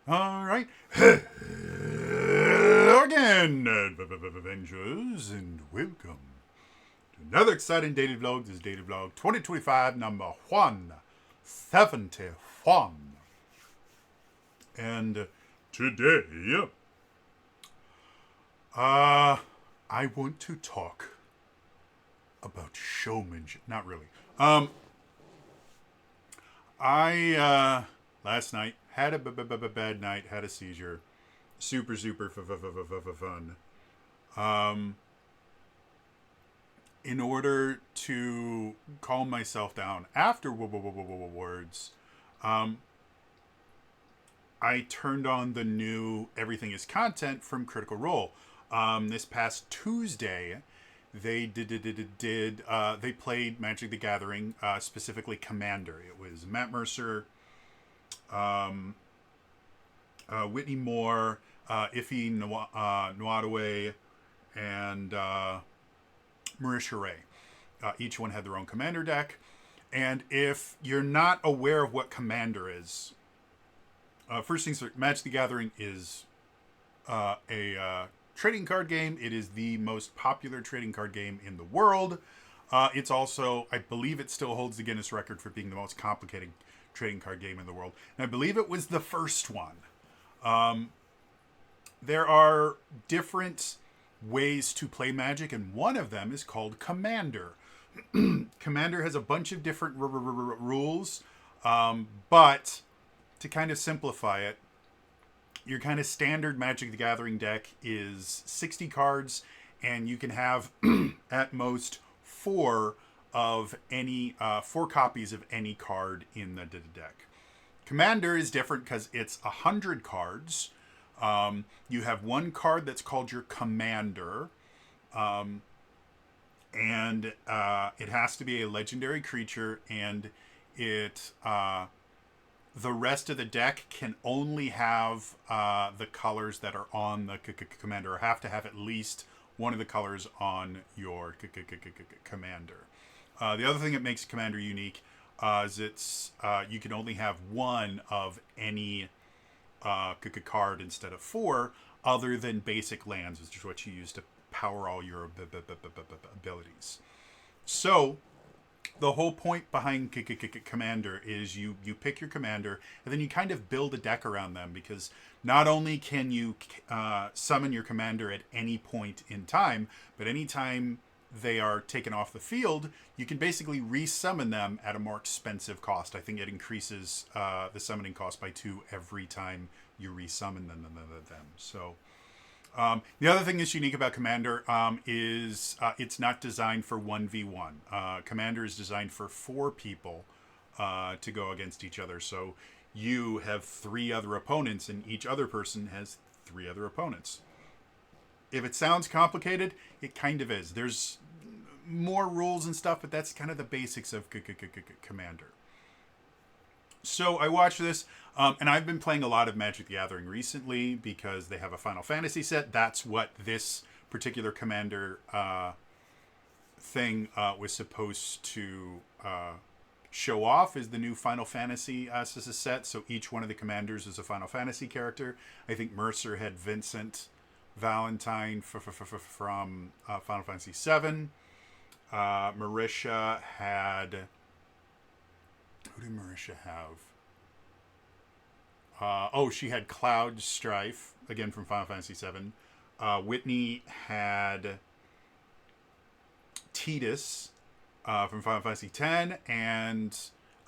All right. Again, Avengers, and welcome to another exciting daily vlog. This is Daily Vlog 2025, number 171. And today, I want to talk about showmanship. Not really. I last night had a bad night, had a seizure. Super fun. Um, in order to calm myself down after words, um, I turned on the new Everything is Content from Critical Role. This past Tuesday, they they played Magic the Gathering, specifically Commander. It was Matt Mercer, um, Whitney Moore, Ife Nwadaway, and Marisha Ray. Each one had their own Commander deck. And if you're not aware of what Commander is, first things first, Magic the Gathering is a trading card game. It is the most popular trading card game in the world. It's also, I believe it still holds the Guinness record for being the most complicated trading card game in the world. And I believe it was the first one. There are different ways to play Magic, and one of them is called Commander. Commander has a bunch of different rules, but to kind of simplify it, your kind of standard Magic the Gathering deck is 60 cards, and you can have at most four copies of any card in the deck. Commander is different because it's 100 cards. You have one card that's called your Commander, and it has to be a legendary creature, and it the rest of the deck can only have the colors that are on the Commander, or have to have at least one of the colors on your Commander. The other thing that makes Commander unique is it's you can only have one of any card instead of four, other than basic lands, which is what you use to power all your abilities. So the whole point behind Commander is you pick your Commander, and then you kind of build a deck around them, because not only can you summon your Commander at any point in time, but anytime they are taken off the field, you can basically resummon them at a more expensive cost. I think it increases the summoning cost by 2 every time you resummon them. So the other thing that's unique about Commander is it's not designed for 1v1. Commander is designed for 4 people to go against each other. So you have 3 other opponents, and each other person has 3 other opponents. If it sounds complicated, it kind of is. There's more rules and stuff, but that's kind of the basics of Commander. So I watched this, and I've been playing a lot of Magic the Gathering recently because they have a Final Fantasy set. That's what this particular Commander thing was supposed to show off, is the new Final Fantasy set. So each one of the commanders is a Final Fantasy character. I think Mercer had Vincent Valentine from Final Fantasy VII. Marisha had... Who did Marisha have? She had Cloud Strife, again from Final Fantasy VII. Whitney had Tidus from Final Fantasy X, and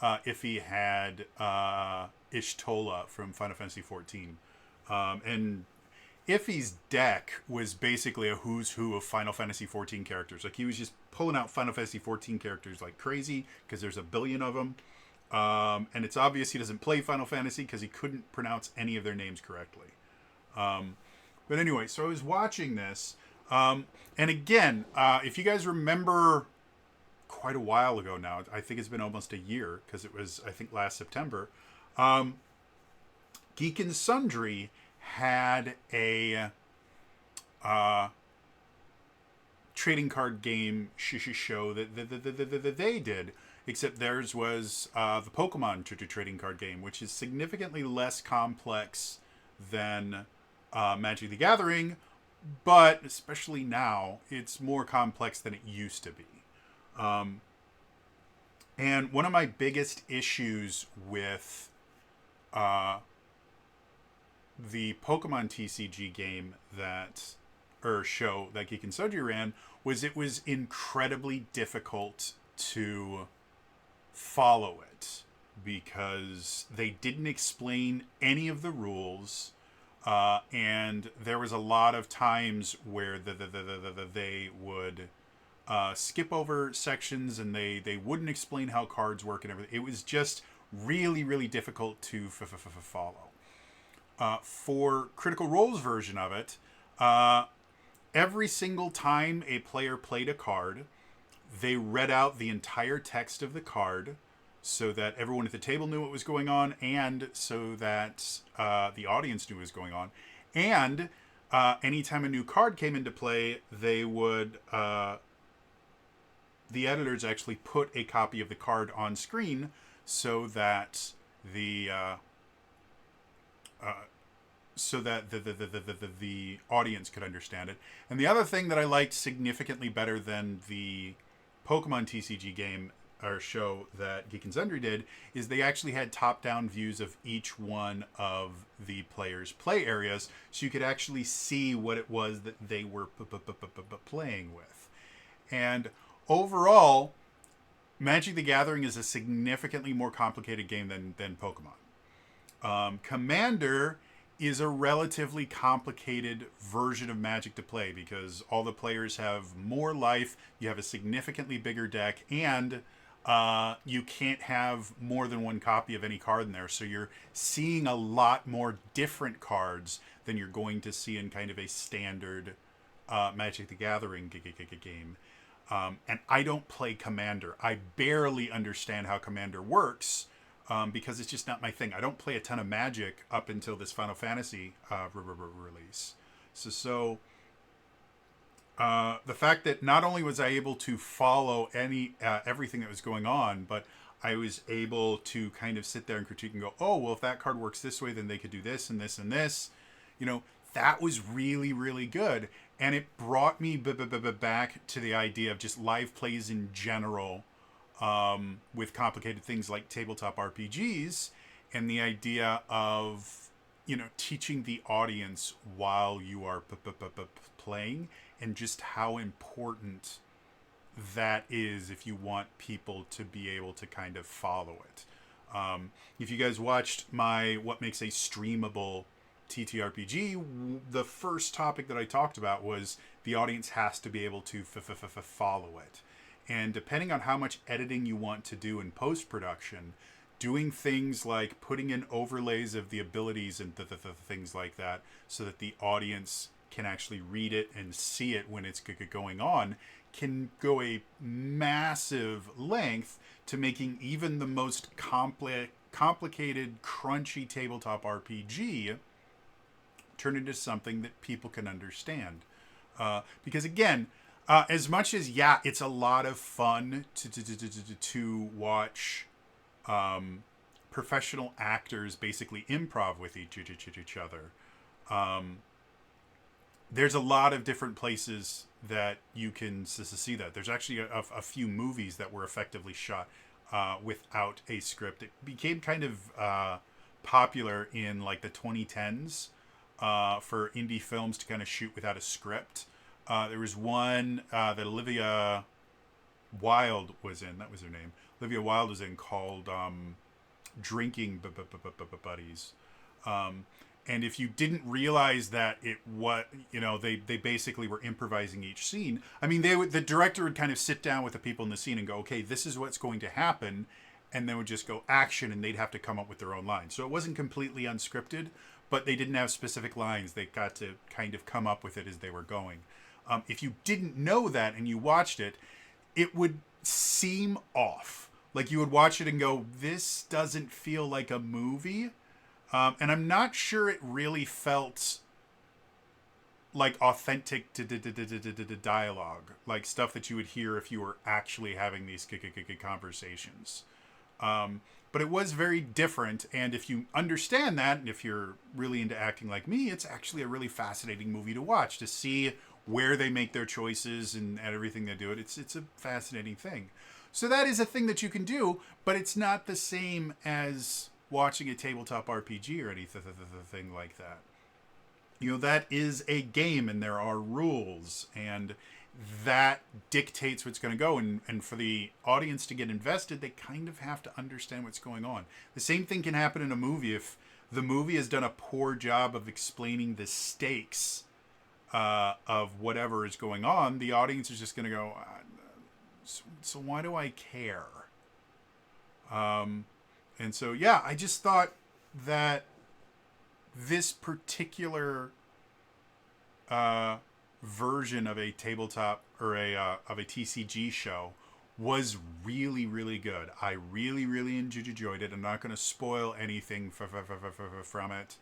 Iffy had Ishtola from Final Fantasy XIV. And Iffy's deck was basically a who's who of Final Fantasy XIV characters. Like, he was just pulling out Final Fantasy XIV characters like crazy, because there's a billion of them. And it's obvious he doesn't play Final Fantasy because he couldn't pronounce any of their names correctly. But anyway, so I was watching this. And again, if you guys remember quite a while ago now, I think it's been almost a year, because it was, I think, last September, Geek and Sundry had a trading card game show that they did, except theirs was the Pokemon trading card game, which is significantly less complex than Magic the Gathering, but especially now, it's more complex than it used to be. Um, and one of my biggest issues with uh, the Pokemon TCG game or show that Geek and Soju ran was it was incredibly difficult to follow it because they didn't explain any of the rules. And there was a lot of times where they would skip over sections and they wouldn't explain how cards work and everything. It was just really, really difficult to follow. For Critical Role's version of it, every single time a player played a card, they read out the entire text of the card so that everyone at the table knew what was going on and so that the audience knew what was going on. And anytime a new card came into play, they would... the editors actually put a copy of the card on screen so that the the audience could understand it. And the other thing that I liked significantly better than the Pokemon TCG game or show that Geek and Sundry did is they actually had top-down views of each one of the players' play areas, so you could actually see what it was that they were playing with. And overall, Magic the Gathering is a significantly more complicated game than Pokemon. Commander is a relatively complicated version of Magic to play because all the players have more life, you have a significantly bigger deck, and you can't have more than one copy of any card in there. So you're seeing a lot more different cards than you're going to see in kind of a standard Magic the Gathering game. And I don't play Commander. I barely understand how Commander works because it's just not my thing. I don't play a ton of Magic up until this Final Fantasy release. So the fact that not only was I able to follow everything that was going on, but I was able to kind of sit there and critique and go, oh, well, if that card works this way, then they could do this and this and this. You know, that was really, really good. And it brought me back to the idea of just live plays in general with complicated things like tabletop RPGs and the idea of, you know, teaching the audience while you are playing and just how important that is if you want people to be able to kind of follow it. If you guys watched my What Makes a Streamable TTRPG, the first topic that I talked about was the audience has to be able to follow it. And depending on how much editing you want to do in post-production, doing things like putting in overlays of the abilities and things like that so that the audience can actually read it and see it when it's going on can go a massive length to making even the most complicated, crunchy tabletop RPG turn into something that people can understand. Because again, as much as, yeah, it's a lot of fun to watch professional actors basically improv with each other, there's a lot of different places that you can see that. There's actually a few movies that were effectively shot without a script. It became kind of popular in like the 2010s for indie films to kind of shoot without a script. There was one that Olivia Wilde was in. That was her name. Olivia Wilde was in called Drinking Buddies. And if you didn't realize that they basically were improvising each scene. I mean, the director would kind of sit down with the people in the scene and go, okay, this is what's going to happen. And then would just go action and they'd have to come up with their own lines. So it wasn't completely unscripted, but they didn't have specific lines. They got to kind of come up with it as they were going. If you didn't know that and you watched it, it would seem off. Like you would watch it and go, this doesn't feel like a movie. And I'm not sure it really felt like authentic dialogue, like stuff that you would hear if you were actually having these conversations. but it was very different. And if you understand that, and if you're really into acting like me, it's actually a really fascinating movie to watch, to see where they make their choices and everything they do. It's a fascinating thing. So that is a thing that you can do, but it's not the same as watching a tabletop RPG or anything like that. You know, that is a game and there are rules, and that dictates what's going to go. And for the audience to get invested, they kind of have to understand what's going on. The same thing can happen in a movie. If the movie has done a poor job of explaining the stakes of whatever is going on, the audience is just going to go, so why do I care? And so, yeah, I just thought that this particular version of a tabletop or of a TCG show was really, really good. I really, really enjoyed it. I'm not going to spoil anything from it,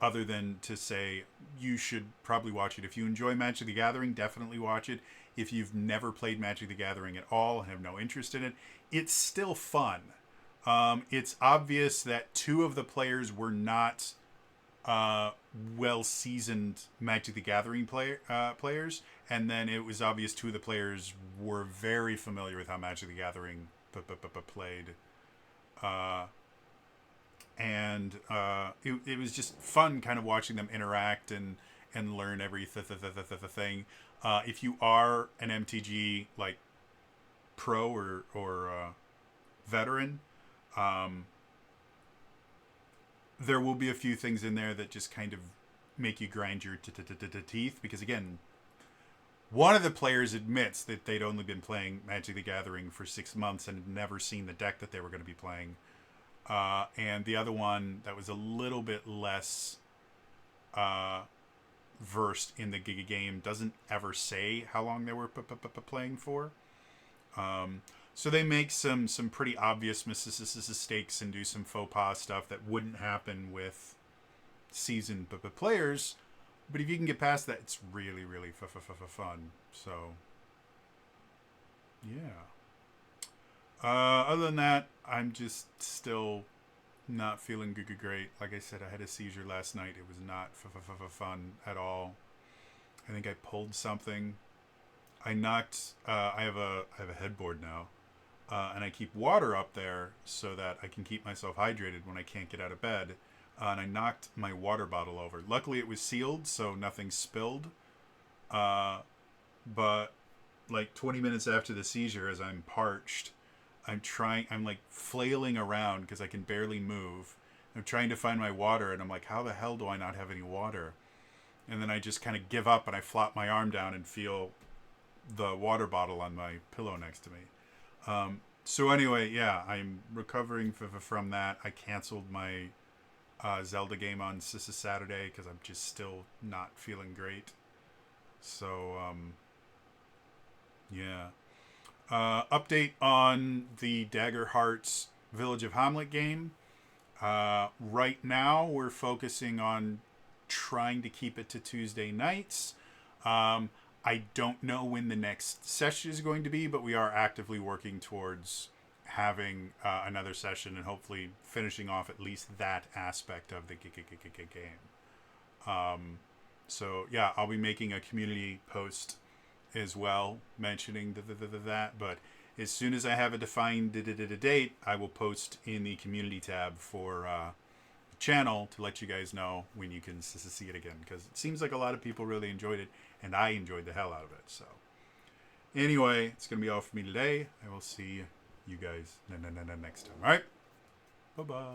other than to say you should probably watch it. If you enjoy Magic the Gathering, definitely watch it. If you've never played Magic the Gathering at all and have no interest in it, it's still fun. It's obvious that two of the players were not well-seasoned Magic the Gathering players, and then it was obvious two of the players were very familiar with how Magic the Gathering played. And it was just fun kind of watching them interact and learn every thing. If you are an MTG like pro or veteran, there will be a few things in there that just kind of make you grind your teeth, because again, one of the players admits that they'd only been playing Magic the Gathering for 6 months and had never seen the deck that they were going to be playing. And the other one that was a little bit less versed in the game doesn't ever say how long they were playing for. So they make some pretty obvious mistakes and do some faux pas stuff that wouldn't happen with seasoned players. But if you can get past that, it's really, really fun. So, yeah. Other than that, I'm just still not feeling great. Like I said, I had a seizure last night. It was not fun at all. I think I pulled something. I knocked. I have a headboard now, and I keep water up there so that I can keep myself hydrated when I can't get out of bed. And I knocked my water bottle over. Luckily, it was sealed, so nothing spilled. But like 20 minutes after the seizure, as I'm parched, I'm like flailing around because I can barely move. I'm trying to find my water, and I'm like, how the hell do I not have any water? And then I just kind of give up, and I flop my arm down and feel the water bottle on my pillow next to me. So anyway, yeah, I'm recovering from that. I canceled my Zelda game on Saturday because I'm just still not feeling great. So, yeah. Update on the Dagger Hearts Village of Hamlet game. Right now, we're focusing on trying to keep it to Tuesday nights. I don't know when the next session is going to be, but we are actively working towards having another session and hopefully finishing off at least that aspect of the game. So, yeah, I'll be making a community post as well mentioning that, but as soon as I have a defined date, I will post in the community tab for the channel to let you guys know when you can see it again, because it seems like a lot of people really enjoyed it, and I enjoyed the hell out of it. So anyway, it's gonna be all for me today. I will see you guys next time. All right, bye bye.